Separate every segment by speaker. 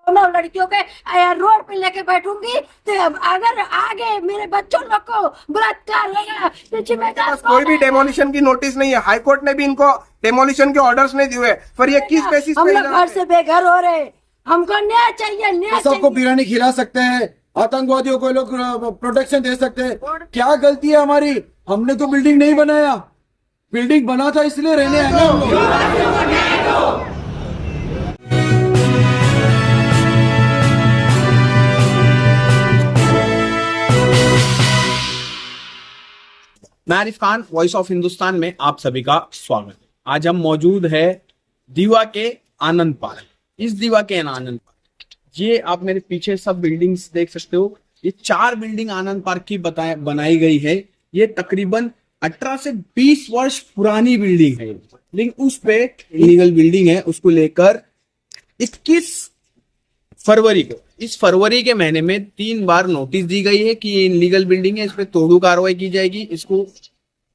Speaker 1: मैं लड़कियों के रोड पे लेके बैठूंगी तो अगर आगे मेरे बच्चों लोग को बलात्कार होगा तो जिम्मेदार
Speaker 2: बस कोई भी डेमोलिशन की नोटिस नहीं है। हाई कोर्ट ने भी इनको डेमोलिशन के ऑर्डर्स नहीं दिए, पर ये किस बेसिस
Speaker 1: हम
Speaker 2: पे
Speaker 1: लोग घर से बेघर हो रहे, हमको न्याय चाहिए, न्याय
Speaker 3: सबको
Speaker 1: चाहिए।
Speaker 3: बिरयानी खिला सकते हैं, आतंकवादियों को लोग प्रोटेक्शन दे सकते हैं। क्या गलती है हमारी? हमने तो बिल्डिंग नहीं बनाया, बिल्डिंग बना था इसलिए रहने आए ना हम लोग।
Speaker 4: मैं आरिफ खान, वॉइस ऑफ हिंदुस्तान में आप सभी का स्वागत है। आज हम मौजूद है दीवा के आनंद पार्क। इस दीवा के आनंद पार्क, ये आप मेरे पीछे सब बिल्डिंग्स देख सकते हो। ये 4 बिल्डिंग आनंद पार्क की बनाई गई है। ये तकरीबन 18 से 20 वर्ष पुरानी बिल्डिंग है, लेकिन उस पे इलीगल बिल्डिंग है। उसको लेकर 21 फरवरी को, इस फरवरी के महीने में 3 बार नोटिस दी गई है कि ये इलीगल बिल्डिंग है, इस पे तोड़ू कार्रवाई की जाएगी, इसको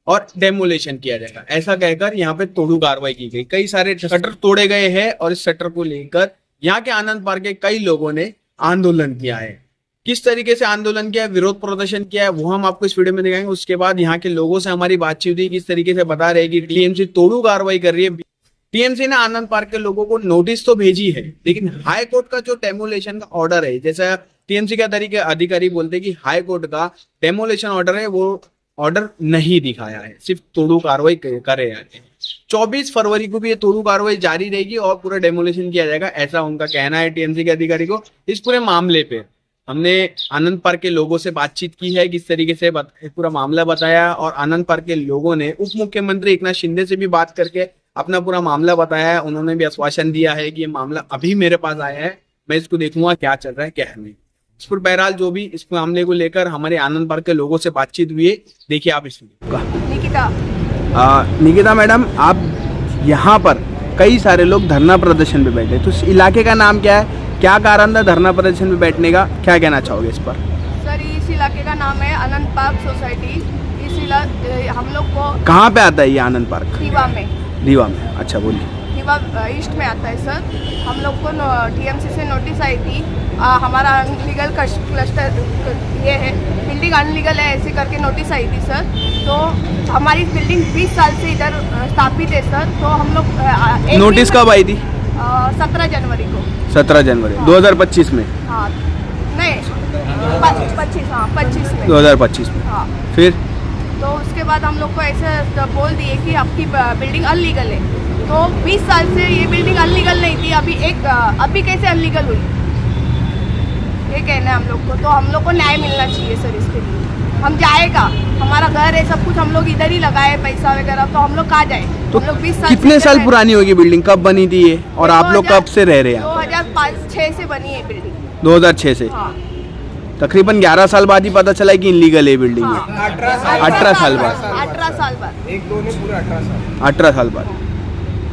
Speaker 4: और डेमोलेशन किया जाएगा, ऐसा कहकर यहाँ पे तोड़ू कार्रवाई की गई। कई सारे शटर तोड़े गए हैं और इस शटर को लेकर यहाँ के आनंद पार्क के कई लोगों ने आंदोलन किया है। किस तरीके से आंदोलन किया है, विरोध प्रदर्शन किया है, वो हम आपको इस वीडियो में दिखाएंगे। उसके बाद यहाँ के लोगों से हमारी बातचीत हुई, किस तरीके से बता रहे कि टीएमसी तोड़ू कार्रवाई कर रही है। टीएमसी ने आनंद पार्क के लोगों को नोटिस तो भेजी है, लेकिन हाई कोर्ट का जो डेमोलेशन का ऑर्डर है, जैसा टीएमसी के अधिकारी बोलते हैं कि हाई कोर्ट का डेमोलेशन ऑर्डर है, वो ऑर्डर नहीं दिखाया है, सिर्फ तोड़ू कार्रवाई करे जा रहे हैं। 24 फरवरी को भी ये तोड़ू कार्रवाई जारी रहेगी और पूरा डेमोलेशन किया जाएगा, ऐसा उनका कहना है टीएमसी के अधिकारी को। इस पूरे मामले पे हमने आनंद पार्क के लोगों से बातचीत की है, किस तरीके से पूरा मामला बताया, और आनंद पार्क के लोगों ने उप मुख्यमंत्री एकनाथ शिंदे से भी बात करके अपना पूरा मामला बताया है। उन्होंने भी आश्वासन दिया है कि ये मामला अभी मेरे पास आया है, मैं इसको देखूंगा क्या चल रहा है क्या नहीं। इस पर बहरहाल जो भी इस मामले को लेकर हमारे आनंद पार्क के लोगों से बातचीत हुई है, देखिए आप इसमें। निकिता मैडम, आप यहाँ पर कई सारे लोग धरना प्रदर्शन पे बैठे, तो इस इलाके का नाम क्या है, क्या कारण था धरना प्रदर्शन पे बैठने का, क्या कहना चाहोगे इस पर?
Speaker 5: सर, इस इलाके का नाम है आनंद पार्क सोसाइटी। इस हम लोग को
Speaker 4: कहाँ पे आता है ये आनंद पार्क?
Speaker 5: दीवा में।
Speaker 4: अच्छा बोलिए।
Speaker 5: दीवा ईस्ट में आता है सर। हम लोग को टीएमसी से नोटिस आई थी, हमारा अनलीगल क्लस्टर ये है, बिल्डिंग अनलीगल है ऐसे करके नोटिस आई थी सर। तो हमारी बिल्डिंग 20 साल से इधर स्थापित है सर। तो हम लोग
Speaker 4: नोटिस कब आई थी?
Speaker 5: 17 जनवरी को।
Speaker 4: 17 जनवरी 2025 में?
Speaker 5: हाँ नहीं, 25 में
Speaker 4: 2025 में।
Speaker 5: हाँ।
Speaker 4: फिर
Speaker 5: तो उसके बाद हम लोग को ऐसे बोल दिए कि आपकी बिल्डिंग अनलीगल है। तो 20 साल से ये बिल्डिंग अनलीगल नहीं थी, अभी कैसे अनलीगल हुई, ये कहना है हम लोग को। तो हम लोग को न्याय मिलना चाहिए सर इसके लिए। हम जाएगा, हमारा घर है, सब कुछ हम लोग इधर ही लगाए पैसा वगैरह, तो हम लोग कहाँ जाए?
Speaker 4: तो
Speaker 5: हम लोग 20 साल
Speaker 4: कितने साल पुरानी होगी बिल्डिंग, कब बनी थी ये, और आप लोग कब से रह रहे हैं?
Speaker 5: 2005-6 से बनी है बिल्डिंग।
Speaker 4: 2006 से?
Speaker 5: हाँ।
Speaker 4: तकरीबन 11 साल बाद ही पता चला कि इनलीगल है बिल्डिंग में। 18 साल बाद।
Speaker 5: 18 साल बाद।
Speaker 4: 18 साल बाद।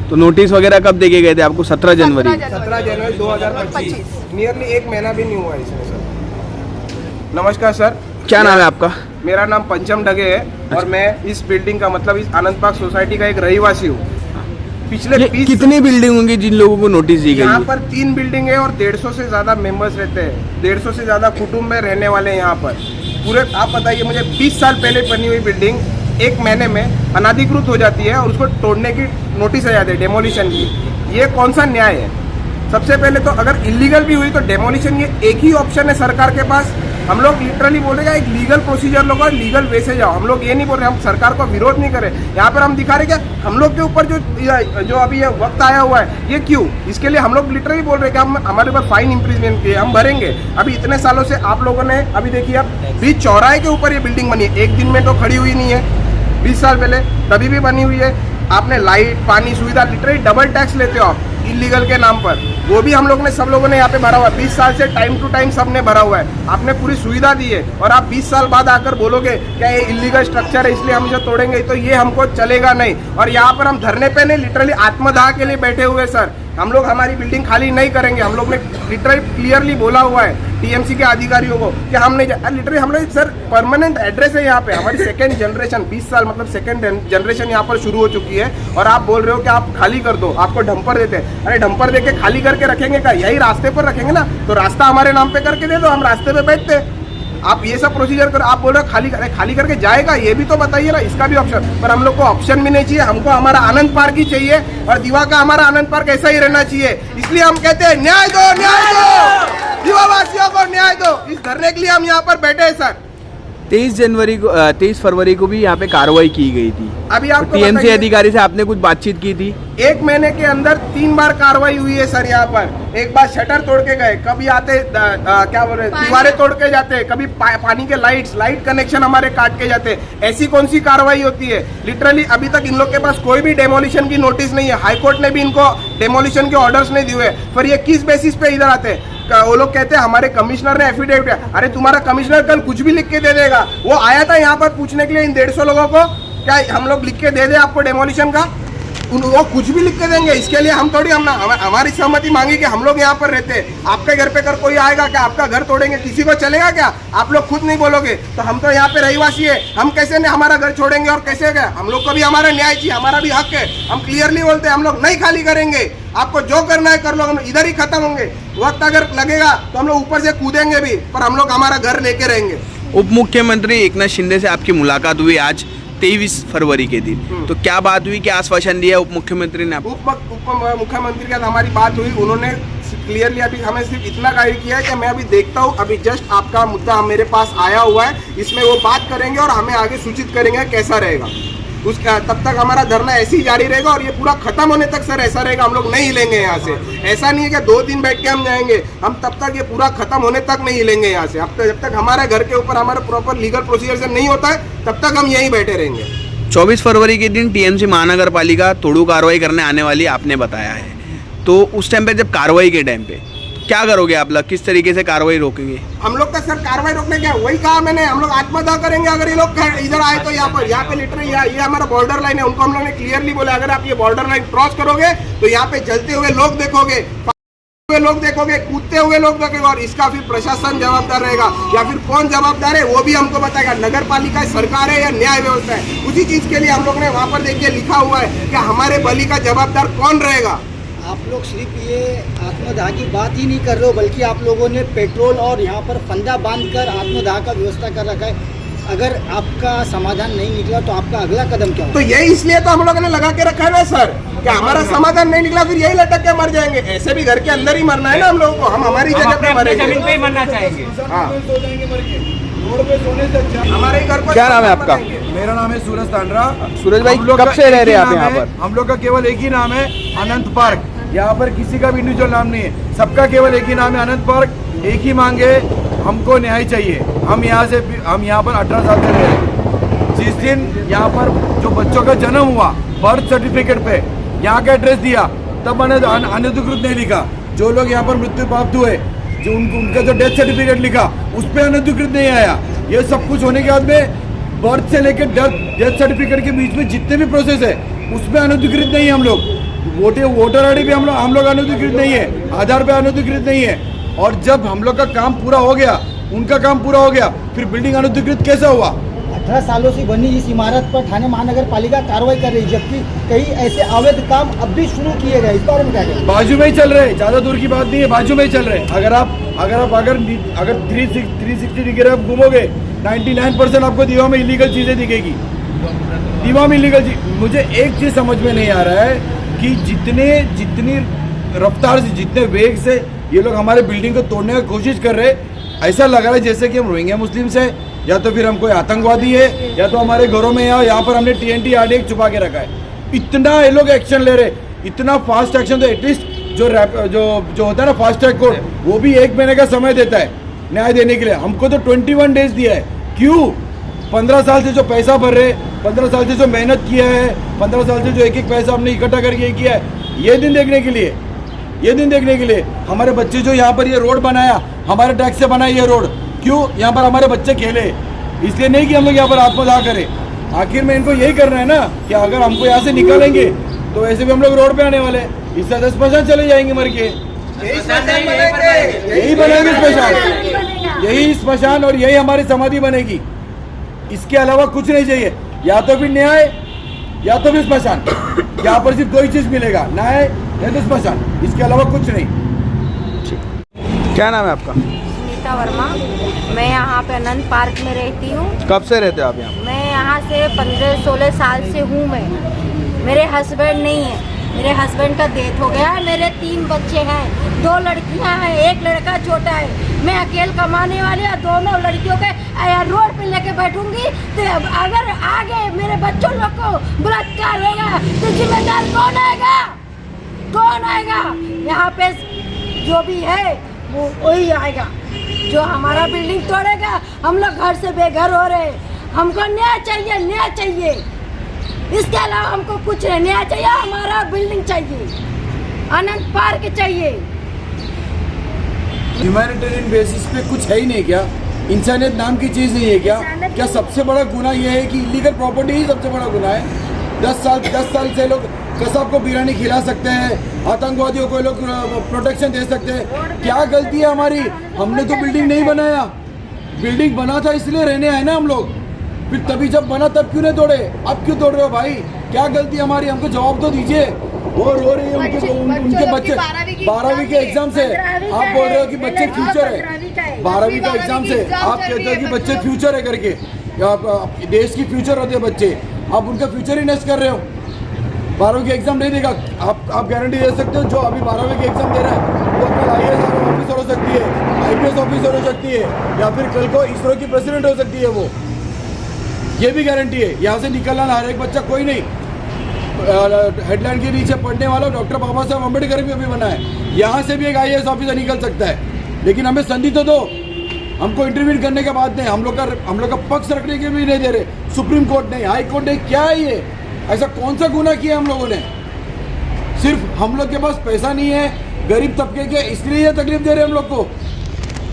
Speaker 4: तो नोटिस वगैरह कब देके गए थे आपको? 17 जनवरी
Speaker 2: 2025। नियरली 1 महीना भी नहीं हुआ इसमें सर। नमस्कार सर,
Speaker 4: क्या नाम है आपका?
Speaker 2: मेरा नाम पंचम डगे है और मैं इस बिल्डिंग का मतलब इस आनंद पार्क सोसाइटी का एक रहीवासी हूँ। पिछले 20
Speaker 4: कितनी बिल्डिंग होंगी जिन लोगों को नोटिस दी गई?
Speaker 2: यहाँ पर 3 बिल्डिंग है और 150 से ज्यादा मेंबर्स रहते हैं, 150 से ज्यादा कुटुंब में रहने वाले हैं यहाँ पर पूरे। आप बताइए मुझे, 20 साल पहले बनी हुई बिल्डिंग 1 महीने में अनाधिकृत हो जाती है और उसको तोड़ने की नोटिस आ जाती है, डेमोलिशन की। ये कौन सा न्याय है? सबसे पहले तो अगर इलीगल भी हुई तो डेमोलिशन, ये एक ही ऑप्शन है सरकार के पास। हम लोग लिटरली बोलेगा एक लीगल प्रोसीजर लो और लीगल वे से जाओ। हम लोग ये नहीं बोल रहे, हम सरकार को विरोध नहीं करें। यहाँ पर हम दिखा रहे क्या हम लोग के ऊपर जो अभी ये वक्त आया हुआ है, ये क्यों? इसके लिए हम लोग लिटरली बोल रहे हैं कि हम हमारे ऊपर फाइन इंप्रिजमेंट किए, हम भरेंगे। अभी इतने सालों से आप लोगों ने, अभी देखिए आप बीच चौराहे के ऊपर ये बिल्डिंग बनी है, एक दिन में तो खड़ी हुई नहीं है। 20 साल पहले तभी भी बनी हुई है। आपने लाइट पानी सुविधा लिटरली डबल टैक्स लेते हो आप इलीगल के नाम पर, वो भी हम लोग ने, सब लोगों ने यहाँ पे भरा हुआ है। 20 साल से टाइम टू टाइम सबने भरा हुआ है, आपने पूरी सुविधा दी है, और आप 20 साल बाद आकर बोलोगे क्या ये इलीगल स्ट्रक्चर है इसलिए हम इसे तोड़ेंगे, तो ये हमको चलेगा नहीं। और यहाँ पर हम धरने पे नहीं, लिटरली आत्मदाह के लिए बैठे हुए सर। हम लोग हमारी बिल्डिंग खाली नहीं करेंगे। हम लोग ने लिटरली क्लियरली बोला हुआ है टीएमसी के अधिकारियों को कि हम नहीं, लिटरली हम लोग सर परमानेंट एड्रेस है यहाँ पे, हमारी सेकंड जनरेशन 20 साल मतलब सेकंड जनरेशन यहाँ पर शुरू हो चुकी है और आप बोल रहे हो कि आप खाली कर दो, आपको डंपर देते हैं। अरे डंपर दे के खाली करके रखेंगे क्या? यही रास्ते पर रखेंगे ना, तो रास्ता हमारे नाम पे करके दे दो, हम रास्ते पे बैठते हैं। आप ये सब प्रोसीजर कर, आप बोल रहे हो खाली करके जाएगा, ये भी तो बताइए ना, इसका भी ऑप्शन। पर हम लोग को ऑप्शन भी नहीं चाहिए, हमको हमारा आनंद पार्क ही चाहिए और दीवा का हमारा आनंद पार्क ऐसा ही रहना चाहिए। इसलिए हम कहते हैं न्याय दो, न्याय दो, दीवा वासियों को न्याय दो। इस धरने के लिए हम यहाँ पर बैठे हैं सर।
Speaker 4: 23 फरवरी को भी यहाँ पे कार्रवाई की गई थी।
Speaker 2: अभी आपको
Speaker 4: टीएमसी अधिकारी से आपने कुछ बातचीत की थी?
Speaker 2: 1 महीने के अंदर 3 बार कार्रवाई हुई है सर यहाँ पर। एक बार शटर तोड़ के गए, कभी आते क्या बोल रहे, दीवारें तोड़ के जाते, कभी पानी के लाइट कनेक्शन हमारे काट के जाते। ऐसी कौन सी कार्रवाई होती है? लिटरली अभी तक इन लोग के पास कोई भी डेमोलिशन की नोटिस नहीं है, हाईकोर्ट ने भी इनको डेमोलिशन के ऑर्डर्स नहीं दिए। फिर ये किस बेसिस पे इधर आते हैं? वो लोग कहते हैं हमारे कमिश्नर ने एफिडेविट है। अरे तुम्हारा कमिश्नर कल कुछ भी लिख के दे देगा। वो आया था यहाँ पर पूछने के लिए इन 150 लोगों को, क्या हम लोग लिख के दे दे आपको डेमोलिशन का? वो कुछ भी लिख के देंगे, इसके लिए हम थोड़ी हमारी सहमति मांगी कि हम लोग यहाँ पर रहते हैं। आपके घर पे कर कोई आएगा क्या? आपका घर तोड़ेंगे, किसी को चलेगा क्या? आप लोग खुद नहीं बोलोगे तो हम तो यहाँ पे रहीवासी है, हम कैसे हमारा घर छोड़ेंगे और कैसे गए? हम लोग को भी हमारा न्याय चाहिए, हमारा भी हक है। हम क्लियरली बोलते हैं हम लोग नहीं खाली करेंगे, आपको जो करना है कर लो, हम इधर ही खत्म होंगे। वक्त अगर लगेगा तो हम लोग ऊपर से कूदेंगे भी, पर हम लोग हमारा घर लेके रहेंगे।
Speaker 4: उप मुख्यमंत्री एकनाथ शिंदे से आपकी मुलाकात हुई आज 23 फरवरी के दिन, तो क्या बात हुई, क्या आश्वासन दिया उप मुख्यमंत्री ने आपको?
Speaker 2: उप मुख्यमंत्री के साथ हमारी बात हुई, उन्होंने क्लियरली अभी हमें सिर्फ इतना गाइड किया है कि मैं अभी देखता हूँ, अभी जस्ट आपका मुद्दा मेरे पास आया हुआ है, इसमें वो बात करेंगे और हमें आगे सूचित करेंगे कैसा रहेगा। उसका तब तक हमारा धरना ऐसे ही जारी रहेगा और ये पूरा खत्म होने तक सर ऐसा रहेगा। हम लोग नहीं हिलेंगे यहाँ से। ऐसा नहीं है कि 2 दिन बैठ के हम जाएंगे, हम तब तक ये पूरा खत्म होने तक नहीं हिलेंगे यहाँ से। अब तक जब तक हमारे घर के ऊपर हमारा प्रॉपर लीगल प्रोसीजर से नहीं होता है तब तक हम यहीं बैठे रहेंगे।
Speaker 4: 24 फरवरी के दिन टीएमसी महानगर पालिका तोड़ू कार्रवाई करने आने वाली आपने बताया है, तो उस टाइम पे जब कार्रवाई के टाइम पे क्या करोगे आप लोग, किस तरीके से कार्रवाई रोकेंगे?
Speaker 2: हम लोग का सर कार्रवाई रोकने क्या, वही कहा मैंने, हम लोग आत्मदाह करेंगे अगर ये लोग इधर आए तो। यहाँ पे लिटरली ये हमारा बॉर्डर लाइन है, उनको हम लोग ने क्लियरली बोला अगर आप ये बॉर्डर लाइन क्रॉस करोगे तो यहाँ पे जलते हुए लोग देखोगे, कूदते हुए लोग देखेंगे और इसका फिर प्रशासन जवाबदार रहेगा या फिर कौन जवाबदार है वो भी हमको बताएगा। नगर पालिका सरकार है या न्याय व्यवस्था है, उसी चीज के लिए हम लोग ने वहाँ पर देखिए लिखा हुआ है कि हमारे बलि का जवाबदार कौन रहेगा।
Speaker 6: आप लोग सिर्फ ये आत्मदाह की बात ही नहीं कर रहे हो, बल्कि आप लोगों ने पेट्रोल और यहाँ पर फंदा बांधकर आत्मदाह का व्यवस्था कर रखा है। अगर आपका समाधान नहीं निकला तो आपका अगला कदम क्या होगा?
Speaker 2: तो ये इसलिए तो हम लोगों ने लगा के रखा है ना सर, कि हमारा समाधान नहीं निकला फिर यही लटक के मर जाएंगे। ऐसे भी घर के अंदर ही मरना है ना हम लोगों को, हम हमारी जगह पे मरेंगे,
Speaker 7: जमीन पे ही मरना चाहेंगे।
Speaker 2: हाँ, हमारे घर पर।
Speaker 4: क्या नाम है आपका?
Speaker 3: मेरा नाम है सूरज तांड्रा।
Speaker 4: सूरज भाई
Speaker 3: हम लोग
Speaker 4: कब
Speaker 3: का
Speaker 4: से रह
Speaker 3: एक
Speaker 4: रहे
Speaker 3: ही
Speaker 4: हैं आप
Speaker 3: नाम
Speaker 4: यहाँ
Speaker 3: है,
Speaker 4: पर?
Speaker 3: हम लोग का केवल एक ही नाम है अनंत पार्क। यहाँ पर किसी का भी इंडिविजुअल नाम नहीं है, सबका केवल एक ही नाम है अनंत पार्क। एक ही मांगे, हमको न्याय चाहिए। हम यहाँ पर 18 साल से रह रहे हैं। जिस दिन यहाँ पर जो बच्चों का जन्म हुआ, बर्थ सर्टिफिकेट पे यहाँ का एड्रेस दिया, तब मैंने अनधिकृत नहीं लिखा। जो लोग यहाँ पर मृत्यु प्राप्त हुए, जो उनका जो डेथ सर्टिफिकेट लिखा उस पर अनधिकृत नहीं आया। ये सब कुछ होने के बाद में बर्थ से लेकर डेथ सर्टिफिकेट के बीच में जितने भी प्रोसेस है उसमें अनधिकृत नहीं है। हम लोग वोटर आईडी भी हम लोग अनधिकृत नहीं है, आधार पे अनधिकृत नहीं है। और जब हम लोग का काम पूरा हो गया, उनका काम पूरा हो गया, फिर बिल्डिंग अनधिकृत कैसा हुआ?
Speaker 6: 18 सालों से बनी इस इमारत पर थाने महानगर पालिका कार्रवाई कर रही है, जबकि कई ऐसे अवैध काम अब भी शुरू किए गए। इस बारे में क्या कहेंगे?
Speaker 3: बाजू में ही चल रहे, ज्यादा दूर की बात नहीं है, बाजू में ही चल रहे। अगर 360 डिग्री आप घूमोगे 99% आपको दीवा में इलीगल चीजें दिखेगी। दीवा में इलीगल चीज, मुझे एक चीज समझ में नहीं आ रहा है कि जितनी रफ्तार से, जितने वेग से ये लोग हमारे बिल्डिंग को तोड़ने की कोशिश कर रहे, ऐसा लग रहा है जैसे कि हम रोहिंग्या मुस्लिम से, या तो फिर हम कोई आतंकवादी है, या तो हमारे घरों में यहाँ पर हमने TNT RDX छुपा के रखा है। इतना ये लोग एक्शन ले रहे, इतना फास्ट एक्शन। तो एटलीस्ट जो होता है ना फास्ट ट्रैक कोर्ट, वो भी 1 महीने का समय देता है न्याय देने के लिए। हमको तो 21 डेज दिया है। क्यों? 15 साल से जो पैसा भर रहे, 15 साल से जो मेहनत किया है, 15 साल से जो एक पैसा हमने इकट्ठा करके किया है, ये दिन देखने के लिए। हमारे बच्चे जो यहाँ पर ये रोड बनाया, हमारे टैक्स से बनाया ये रोड, क्यों? यहाँ पर हमारे बच्चे खेले, इसलिए नहीं कि हम लोग यहाँ पर आत्मदाह करें। आखिर में इनको यही करना है ना कि अगर हमको यहाँ से निकालेंगे तो ऐसे भी हम लोग रोड पे आने वाले हैं। इससे 10 स्मशान चले जाएंगे मर के। यही बनेंगे स्मशान, यही स्मशान और यही हमारी समाधि बनेगी। इसके अलावा कुछ नहीं चाहिए, या तो फिर न्याय या तो फिर स्मशान। यहाँ पर सिर्फ दो ही चीज मिलेगा, न्याय या तो स्मशान, इसके अलावा कुछ नहीं।
Speaker 4: क्या नाम है आपका?
Speaker 7: नीता वर्मा। मैं यहाँ पे अनंत पार्क में रहती हूँ।
Speaker 4: कब से रहते हो आप यहाँ?
Speaker 7: मैं यहाँ से 15-16 साल से हूँ। मैं, मेरे हस्बैंड नहीं है, मेरे हस्बैंड का डेथ हो गया है। मेरे 3 बच्चे हैं, 2 लड़कियाँ हैं, 1 लड़का छोटा है। मैं अकेले कमाने वाली और दोनों लड़कियों के रोड पे लेके बैठूंगी तो अगर आगे मेरे बच्चों लोग को बलात्कार होगा तो जिम्मेदार कौन आएगा? कौन आएगा? यहाँ पे जो भी है वो वही आएगा जो हमारा बिल्डिंग तोड़ेगा। हम लोग घर से बेघर हो रहे हैं। हमको न्याय चाहिए, न्याय चाहिए, इसके अलावा हमको कुछ नहीं। न्याय चाहिए, हमारा बिल्डिंग चाहिए, अनंत पार्क चाहिए।
Speaker 3: ह्यूमैनिटेरियन बेसिस पे कुछ है ही नहीं क्या? इंसानियत नाम की चीज़ नहीं है क्या? क्या सबसे बड़ा गुनाह यह है कि इलीगल प्रॉपर्टी ही सबसे बड़ा गुनाह है? 10 साल से लोग कसाब को बिरयानी खिला सकते हैं, आतंकवादियों को लोग प्रोटेक्शन दे सकते हैं। क्या गलती है हमारी? हमने तो बिल्डिंग नहीं बनाया, बिल्डिंग बना था इसलिए रहने आए ना हम लोग। फिर तभी जब बना तब क्यों नहीं तोड़े? अब क्यों तोड़ रहे हो भाई? क्या गलती हमारी? हमको जवाब तो दीजिए। वो रो रही है, उनके बच्चे 12वीं के एग्जाम से आप बोल रहे हो कि बच्चे फ्यूचर है। 12वीं का एग्जाम से आप कहते हो कि बच्चे फ्यूचर है करके, देश की फ्यूचर होते हैं बच्चे, आप उनका फ्यूचर ही नष्ट कर रहे हो। 12वीं के एग्जाम नहीं देगा, आप गारंटी दे सकते हो जो अभी 12वीं के एग्जाम दे रहा है वो अपना IAS ऑफिसर हो सकती है, IPS ऑफिसर हो सकती है, या फिर कल को इसरो की प्रेसिडेंट हो सकती है। वो ये भी गारंटी है। यहाँ से निकलना हर एक बच्चा कोई नहीं, हेडलाइन के नीचे पढ़ने वाला डॉक्टर बाबा साहब अम्बेडकर भी अभी बना है, यहाँ से भी एक IAS ऑफिसर निकल सकता है। लेकिन हमें संधि तो दो, हमको इंटरव्यू करने के बाद नहीं, हम लोग का पक्ष रखने के भी नहीं दे रहे। सुप्रीम कोर्ट नहीं, हाई कोर्ट नहीं, क्या है ये? ऐसा कौन सा गुनाह किया हम लोगों ने? सिर्फ हम लोग के पास पैसा नहीं है, गरीब तबके के, इसलिए ये तकलीफ दे रहे हम लोग को।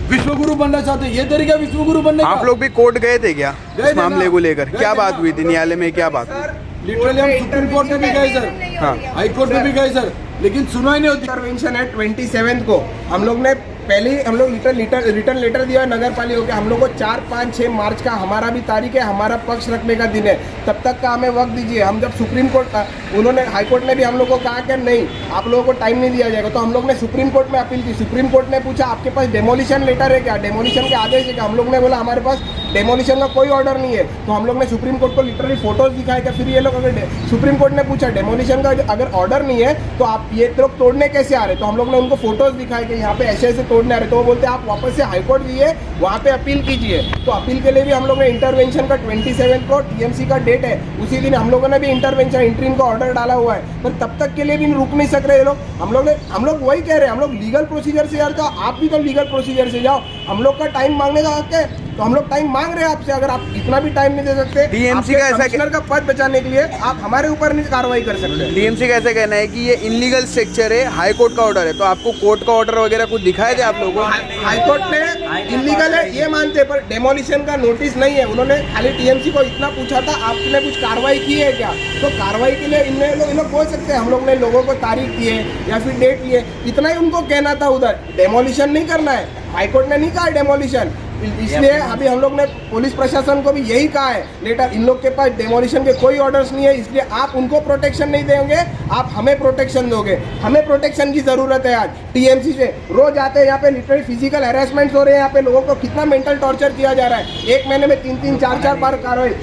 Speaker 3: विश्वगुरु बनना चाहते हैं, ये तरीका विश्वगुरु बनने का।
Speaker 4: आप लोग भी कोर्ट गए थे क्या इस मामले को लेकर? क्या बात हुई थी न्यायालय में? क्या बात हुई?
Speaker 3: लिटरली हम सुप्रीम कोर्ट में भी गए सर,
Speaker 4: हाँ,
Speaker 3: हाई कोर्ट में भी गए सर, लेकिन सुनवाई नहीं होती।
Speaker 2: इंटरवेंशन है 27 को हम लोग ने पहले ही हम लोग रिटर्न लेटर दिया है नगर पालिका को। हम लोग को 4, 5, 6 मार्च का हमारा भी तारीख है, हमारा पक्ष रखने का दिन है, तब तक का हमें वक्त दीजिए। हम जब सुप्रीम कोर्ट था, उन्होंने हाई कोर्ट ने भी हम लोग को कहा कि नहीं आप लोगों को टाइम नहीं दिया जाएगा, तो हम लोग ने सुप्रीम कोर्ट में अपील की। सुप्रीम कोर्ट ने पूछा आपके पास डेमोलिशन लेटर है क्या, डेमोलिशन के आदेश है क्या? हम लोग ने बोला हमारे पास डेमोलिशन का कोई ऑर्डर नहीं है। तो हम लोग ने सुप्रीम कोर्ट को लिटरली फोटोज दिखाए क्या? फिर ये लोग अगर सुप्रीम कोर्ट ने पूछा डेमोलिशन का अगर ऑर्डर नहीं है तो आप ये लोग तोड़ने कैसे आ रहे? तो हम लोग ने उनको फोटोज दिखाए कि यहाँ पे ऐसे तोड़ने आ रहे। तो वो बोलते आप वापस से हाईकोर्ट जाइए, वहाँ पे अपील कीजिए। तो अपील के लिए भी हम लोग ने इंटरवेंशन का 27 को TMC का डेट है, उसी दिन हम लोगों ने भी इंटरवेंशन इंटरिम का ऑर्डर डाला हुआ है, पर तब तक के लिए भी रुक नहीं सक रहे लोग। हम लोग वही कह रहे हैं, हम लोग लीगल प्रोसीजर से यार, तो आप भी तो लीगल प्रोसीजर से जाओ। हम लोग का टाइम मांगने का हक है, तो हम लोग टाइम मांग रहे हैं आपसे। अगर आप इतना भी टाइम नहीं दे सकते
Speaker 4: TMC का ऐसा
Speaker 2: कमिश्नर का पद बचाने के लिए, आप हमारे ऊपर नहीं कार्रवाई कर सकते।
Speaker 4: TMC का ऐसा कहना है कि ये इनलीगल स्ट्रक्चर है, हाई कोर्ट का ऑर्डर है, तो आपको कोर्ट का ऑर्डर वगैरह कुछ दिखाए थे आप लोगों को?
Speaker 2: हाईकोर्ट ने इनलीगल है ये मानते, पर डेमोलिशन का नोटिस नहीं है। उन्होंने खाली TMC को इतना पूछा था आपने कुछ कार्रवाई की है क्या, तो कार्रवाई के लिए इन लोग बोल सकते हैं हम लोग ने लोगों को तारीख दी है या फिर डेट दी है, इतना ही उनको कहना था। उधर डेमोलिशन नहीं करना है, हाईकोर्ट ने नहीं कहा डेमोलिशन। इसलिए अभी हम लोग ने पुलिस प्रशासन को भी यही कहा है लेटर, इन लोग के पास डेमोलिशन के कोई ऑर्डर्स नहीं है, इसलिए आप उनको प्रोटेक्शन नहीं देंगे, आप हमें प्रोटेक्शन दोगे। हमें प्रोटेक्शन की जरूरत है। आज TMC से रोज आते हैं यहाँ पे, लिटरली फिजिकल हैरेसमेंट हो रहे हैं यहाँ पे, लोगों को कितना मेंटल टॉर्चर किया जा रहा है। 1 महीने में 3-3, 4-4 बार कार्रवाई।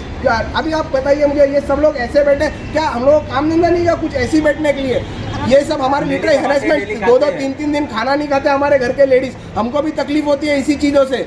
Speaker 2: अभी आप बताइए मुझे, ये सब लोग ऐसे बैठे, क्या हम लोग काम धंधा नहीं है कुछ ऐसे बैठने के लिए? ये सब हमारे लिटरली हैरेसमेंट, 2-2, 3-3 दिन खाना नहीं खाते हमारे घर के लेडीज, हमको भी तकलीफ होती है इसी चीज़ों से।